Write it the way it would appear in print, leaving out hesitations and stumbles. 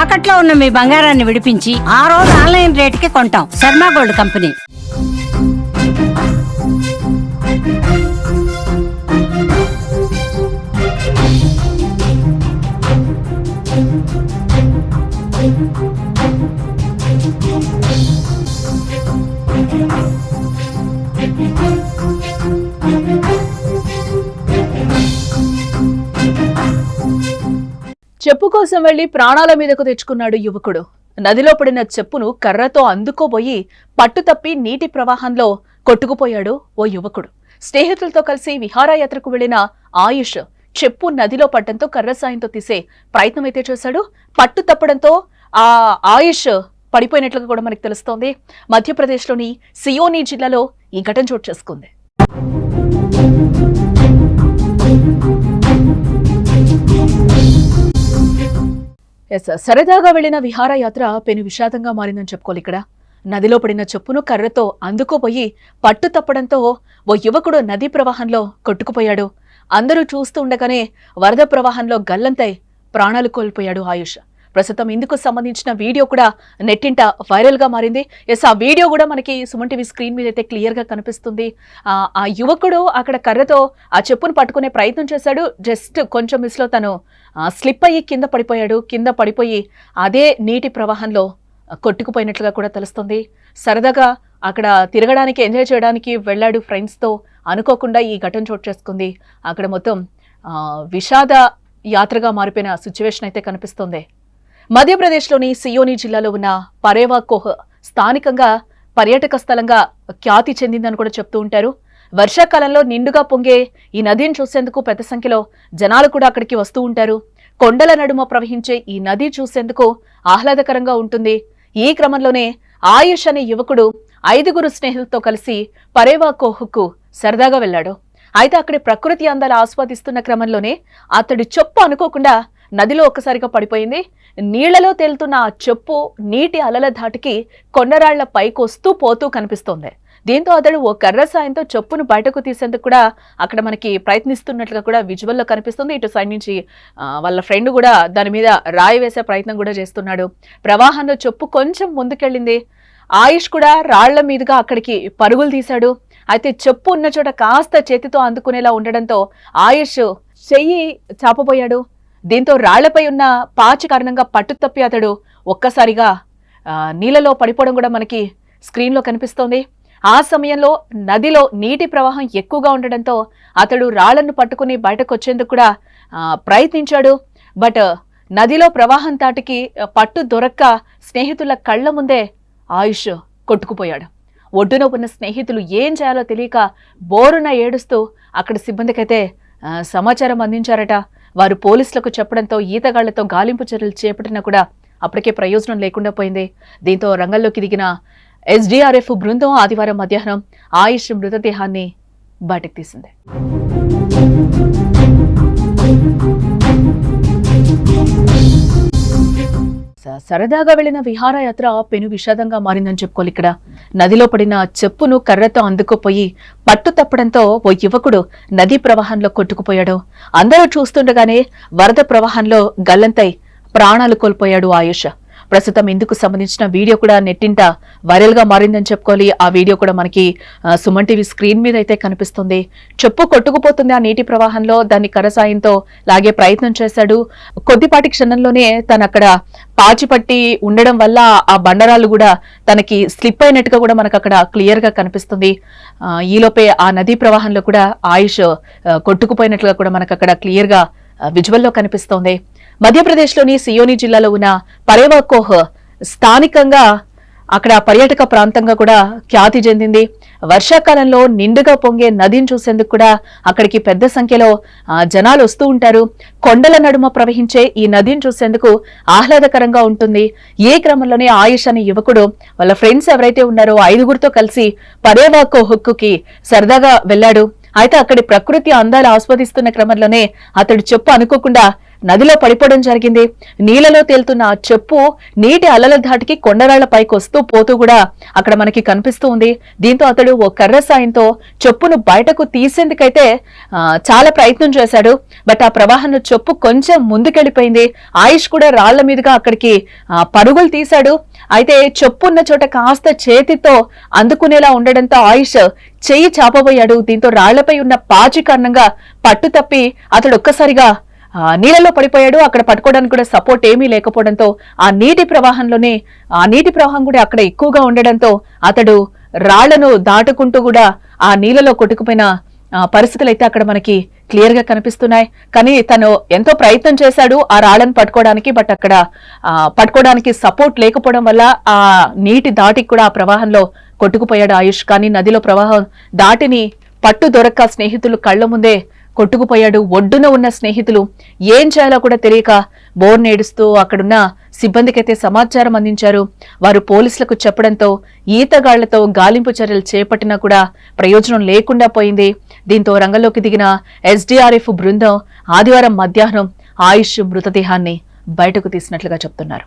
తాకట్లో ఉన్న మీ బంగారాన్ని విడిపించి ఆ రోజు ఆన్లైన్ రేటుకి కొంటాం. Sharma gold company. చెప్పు కోసం వెళ్లి ప్రాణాల మీదకు తెచ్చుకున్నాడు యువకుడు. నదిలో పడిన చెప్పును కర్రతో అందుకోబోయి పట్టుతప్పి నీటి ప్రవాహంలో కొట్టుకుపోయాడు ఓ యువకుడు. స్నేహితులతో కలిసి విహారయాత్రకు వెళ్లిన ఆయుష్ చెప్పు నదిలో పడ్డంతో కర్ర సాయంతో తీసే ప్రయత్నం అయితే చేశాడు. పట్టు తప్పడంతో ఆ ఆయుష్ పడిపోయినట్లుగా కూడా మనకు తెలుస్తోంది. మధ్యప్రదేశ్లోని సియోని జిల్లాలో ఈ ఘటన చోటు చేసుకుంది. సరదాగా వెళ్లిన విహారయాత్ర పెను విషాదంగా మారిందని చెప్పుకోవాలి. ఇక్కడ నదిలో పడిన చెప్పును కర్రతో అందుకోపోయి పట్టు తప్పడంతో ఓ యువకుడు నదీ ప్రవాహంలో కొట్టుకుపోయాడు. అందరూ చూస్తూ ఉండగానే వరద ప్రవాహంలో గల్లంతై ప్రాణాలు కోల్పోయాడు ఆయుష్. ప్రస్తుతం ఇందుకు సంబంధించిన వీడియో కూడా నెట్టింట వైరల్ గా మారింది. ఆ వీడియో కూడా మనకి సుమన్ టీవీ స్క్రీన్ మీద అయితే క్లియర్ గా కనిపిస్తుంది. ఆ యువకుడు అక్కడ కర్రతో ఆ చెప్పును పట్టుకునే ప్రయత్నం చేశాడు. జస్ట్ కొంచెం మిస్ లో తను స్లిప్ అయ్యి కింద పడిపోయాడు. కింద పడిపోయి అదే నీటి ప్రవాహంలో కొట్టుకుపోయినట్లుగా కూడా తెలుస్తుంది. సరదాగా అక్కడ తిరగడానికి ఎంజాయ్ చేయడానికి వెళ్ళాడు ఫ్రెండ్స్తో. అనుకోకుండా ఈ ఘటన చోటు చేసుకుంది. అక్కడ మొత్తం విషాద యాత్రగా మారిపోయిన సిచ్యువేషన్ అయితే కనిపిస్తుంది. మధ్యప్రదేశ్లోని సియోని జిల్లాలో ఉన్న పరేవా కోహ్ స్థానికంగా పర్యాటక స్థలంగా ఖ్యాతి చెందిందని కూడా చెప్తూ ఉంటారు. వర్షాకాలంలో నిండుగా పొంగే ఈ నదిని చూసేందుకు పెద్ద సంఖ్యలో జనాలు కూడా అక్కడికి వస్తూ ఉంటారు. కొండల నడుమ ప్రవహించే ఈ నది చూసేందుకు ఆహ్లాదకరంగా ఉంటుంది. ఈ క్రమంలోనే ఆయుష్ అనే యువకుడు 5 స్నేహితులతో కలిసి పరేవా కోహ్కు సరదాగా వెళ్లాడు. అయితే అక్కడి ప్రకృతి అందాలు ఆస్వాదిస్తున్న క్రమంలోనే అతడి చెప్పు అనుకోకుండా నదిలో ఒక్కసారిగా పడిపోయింది. నీళ్లలో తేలుతున్న ఆ చెప్పు నీటి అలల ధాటికి కొండరాళ్ల పైకొస్తూ పోతూ కనిపిస్తోంది. దీంతో అతడు ఓ కర్ర సాయంతో చెప్పును బయటకు తీసేందుకు కూడా అక్కడ మనకి ప్రయత్నిస్తున్నట్లుగా కూడా విజువల్లో కనిపిస్తుంది. ఇటు సైడ్ నుంచి వాళ్ళ ఫ్రెండ్ కూడా దాని మీద రాయి వేసే ప్రయత్నం కూడా చేస్తున్నాడు. ప్రవాహంలో చెప్పు కొంచెం ముందుకెళ్ళింది. ఆయుష్ కూడా రాళ్ల మీదుగా అక్కడికి పరుగులు తీశాడు. అయితే చెప్పు ఉన్న చోట కాస్త చేతితో అందుకునేలా ఉండడంతో ఆయుష్ చెయ్యి చాపబోయాడు. దీంతో రాళ్లపై ఉన్న పాచి కారణంగా పట్టు తప్పి అతడు ఒక్కసారిగా నీళ్ళలో పడిపోవడం కూడా మనకి స్క్రీన్లో కనిపిస్తోంది. ఆ సమయంలో నదిలో నీటి ప్రవాహం ఎక్కువగా ఉండడంతో అతడు రాళ్లను పట్టుకుని బయటకు వచ్చేందుకు కూడా ప్రయత్నించాడు. బట్ నదిలో ప్రవాహం తాటికి పట్టు దొరక్క స్నేహితుల కళ్ల ముందే ఆయుష్ కొట్టుకుపోయాడు. ఒడ్డున ఉన్న స్నేహితులు ఏం చేయాలో తెలియక బోరున ఏడుస్తూ అక్కడ సిబ్బందికైతే సమాచారం అందించారట. వారు పోలీసులకు చెప్పడంతో ఈతగాళ్లతో గాలింపు చర్యలు చేపట్టినా కూడా అప్పటికే ప్రయోజనం లేకుండా పోయింది. దీంతో రంగంలోకి దిగిన SDRF బృందం ఆదివారం మధ్యాహ్నం ఆయుష్ మృతదేహాన్ని బయటకు తీసింది. సరదాగా వెళ్లిన విహారయాత్ర పెను విషాదంగా మారిందని చెప్పుకోవాలి. ఇక్కడ నదిలో పడిన చెప్పును కర్రతో అందుకుపోయి పట్టు తప్పడంతో ఓ యువకుడు నదీ ప్రవాహంలో కొట్టుకుపోయాడు. అందరూ చూస్తుండగానే వరద ప్రవాహంలో గల్లంతై ప్రాణాలు కోల్పోయాడు ఆయుష్. ప్రస్తుతం ఇందుకు సంబంధించిన వీడియో కూడా నెట్టింట వైరల్ గా మారిందని చెప్పుకోవాలి. ఆ వీడియో కూడా మనకి సుమన్ టీవీ స్క్రీన్ మీద అయితే కనిపిస్తుంది. చెప్పు కొట్టుకుపోతుంది ఆ నీటి ప్రవాహంలో. దాన్ని కర్ర సాయంతో లాగే ప్రయత్నం చేశాడు. కొద్దిపాటి క్షణంలోనే తను అక్కడ పాచిపట్టి ఉండడం వల్ల ఆ బండరాలు కూడా తనకి స్లిప్ అయినట్టుగా కూడా మనకు అక్కడ క్లియర్ గా కనిపిస్తుంది. ఈలోపే ఆ నదీ ప్రవాహంలో కూడా ఆయుష్ కొట్టుకుపోయినట్లుగా కూడా మనకు అక్కడ క్లియర్ గా విజువల్లో కనిపిస్తోంది. మధ్యప్రదేశ్లోని సియోని జిల్లాలో ఉన్న పరేవా కోహ్ స్థానికంగా అక్కడ పర్యాటక ప్రాంతంగా కూడా ఖ్యాతి చెందింది. వర్షాకాలంలో నిండుగా పొంగే నదిని చూసేందుకు కూడా అక్కడికి పెద్ద సంఖ్యలో జనాలు వస్తూ ఉంటారు. కొండల నడుమ ప్రవహించే ఈ నదిని చూసేందుకు ఆహ్లాదకరంగా ఉంటుంది. ఏ క్రమంలోనే ఆయుష్ అనే యువకుడు వాళ్ళ ఫ్రెండ్స్ ఎవరైతే ఉన్నారో 5 కలిసి పరేవా కోహ్కి సరదాగా వెళ్లాడు. అయితే అక్కడి ప్రకృతి అందాలు ఆస్వాదిస్తున్న క్రమంలోనే అతడు చెప్పు అనుకోకుండా నదిలో పడిపోవడం జరిగింది. నీళ్లలో తేలుతున్న ఆ చెప్పు నీటి అలల ధాటికి కొండరాళ్ల పైకి వస్తూ పోతూ కూడా అక్కడ మనకి కనిపిస్తూ ఉంది. దీంతో అతడు ఓ కర్ర సాయంతో చెప్పును బయటకు తీసేందుకైతే చాలా ప్రయత్నం చేశాడు. బట్ ఆ ప్రవాహంలో చెప్పు కొంచెం ముందుకెళ్లిపోయింది. ఆయుష్ కూడా రాళ్ల మీదుగా అక్కడికి పరుగులు తీశాడు. అయితే చెప్పు ఉన్న చోట కాస్త చేతితో అందుకునేలా ఉండడంతో ఆయుష్ చెయ్యి చాపబోయాడు. దీంతో రాళ్లపై ఉన్న పాచి కారణంగా పట్టు తప్పి అతడు ఒక్కసారిగా నీళ్ళలో పడిపోయాడు. అక్కడ పట్టుకోవడానికి కూడా సపోర్ట్ ఏమీ లేకపోవడంతో ఆ నీటి ప్రవాహం కూడా అక్కడ ఎక్కువగా ఉండడంతో అతడు రాళ్లను దాటుకుంటూ కూడా ఆ నీళ్ళలో కొట్టుకుపోయిన పరిస్థితులు అయితే అక్కడ మనకి క్లియర్ గా కనిపిస్తున్నాయి. కానీ తను ఎంతో ప్రయత్నం చేశాడు ఆ రాళ్లను పట్టుకోవడానికి. బట్ అక్కడ పట్టుకోవడానికి సపోర్ట్ లేకపోవడం వల్ల ఆ నీటి దాటికి కూడా ఆ ప్రవాహంలో కొట్టుకుపోయాడు ఆయుష్. కానీ నదిలో ప్రవాహం దాటిని పట్టు దొరక్క స్నేహితులు కళ్ల ముందే కొట్టుకుపోయాడు. ఒడ్డున ఉన్న స్నేహితులు ఏం చేయాలో కూడా తెలియక బోర్ను ఏడుస్తూ అక్కడున్న సిబ్బందికైతే సమాచారం అందించారు. వారు పోలీసులకు చెప్పడంతో ఈతగాళ్లతో గాలింపు చర్యలు చేపట్టినా కూడా ప్రయోజనం లేకుండా పోయింది. దీంతో రంగంలోకి దిగిన ఎస్డీఆర్ఎఫ్ బృందం ఆదివారం మధ్యాహ్నం ఆయుష్ మృతదేహాన్ని బయటకు తీసినట్లుగా చెప్తున్నారు.